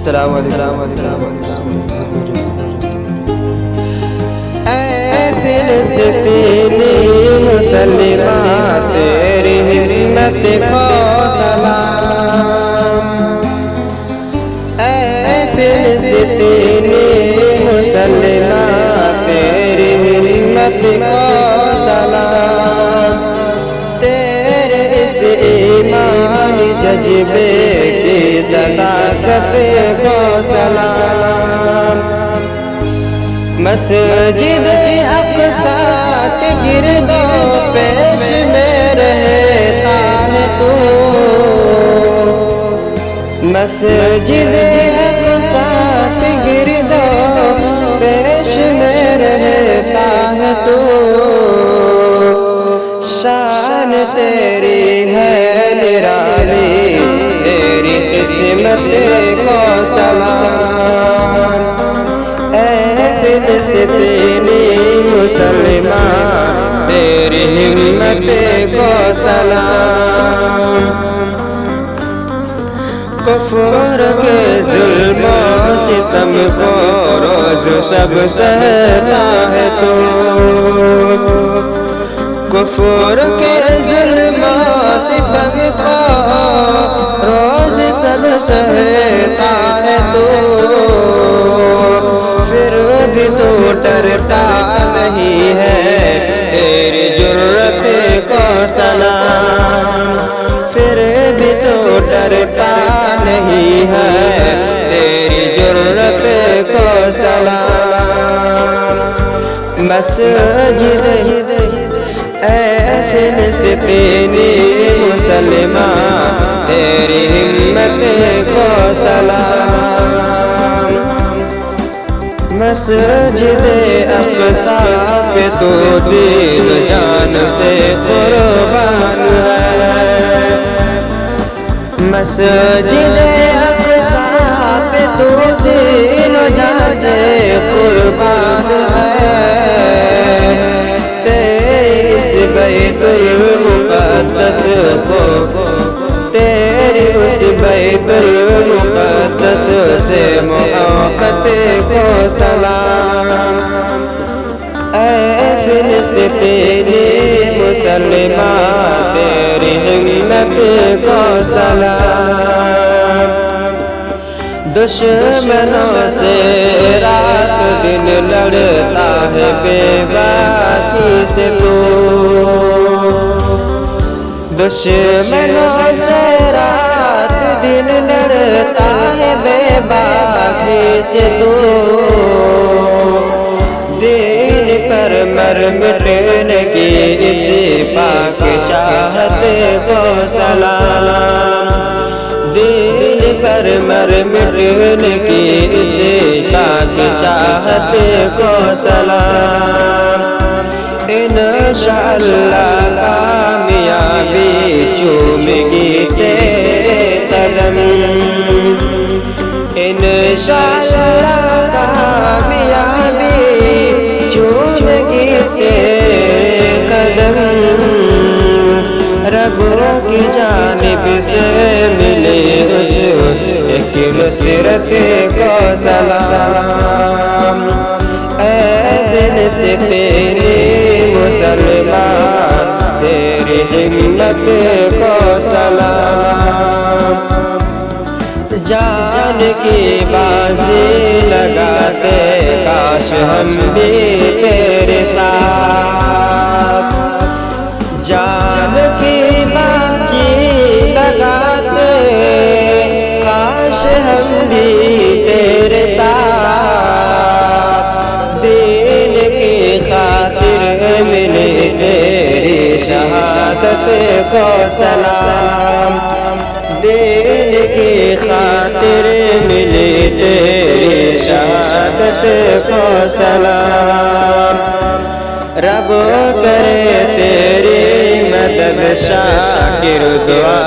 السلام علیکم۔ اے فلسطینی مسلمہ تیری ہمت کو سلام، اے فلسطینی مسلمہ تیری ہمت کو سلام، تیرے اس ایمانی جذبے کی صداقت کو سلام، مسجد اقصیٰ کے گرد و پیش میں رہتا ہے تو، مسجد اقصیٰ کے گرد و پیش میں رہتا ہے تو، شان تیری ہے نرالی تیری قسمت کو سلام، اے فلسطینی مسلمہ تیری ہمت کو سلام، کفر کے ظلم و ستم کو روز شب سہتا ہے تو، کفر کے ظلم و ستم کو روز سب سہتا ہے تو، پھر بھی تو ڈرتا نہیں ہے تیری جرت کو سلام، پھر بھی تو ڈرتا نہیں ہے تیری جرت کو سلام، مسجد اے فلسطینی مسلمہ تیری ہمت کو سلام، مسجد اقصیٰ پہ تو دل جان سے قربان ہے، مسجد اقصیٰ پہ تو دل جان سے قربان ہے، بیت المقدس کو تیری اس بیت المقدس سے محبت کو سلام، اے فلسطینی مسلمہ تیری ہمت کو سلام، دشمنوں سے رات دن لڑتا ہے بے باکی سے تو، دشمنوں سے رات دن لڑتا ہے بے باکی سے تو، دین پر مر مٹنے کی اسی پاک چاہت کو سلام، دین پر مر مٹنے کی اسی پاک چاہت کو سلام، انشاءاللہ کامیابی چوم گی تیرے قدم، انشاءاللہ کامیابی چوم گی تیرے قدم، رب کی جانب سے ملے اس ایک نصرت کو سلام، اے فلسطینی مسلمان تیری ہمت کو سلام، جان کی بازی لگاتے کاش ہم بھی تیرے ساتھ، جان کی بازی لگاتے کاش ہم بھی تیرے ساتھ، دین کی خاطر ملے تیری شہادت کو سلام، دین کی خاطر ملے تیری شہادت کو سلام، رب کرے تیری مدد شاکر دعا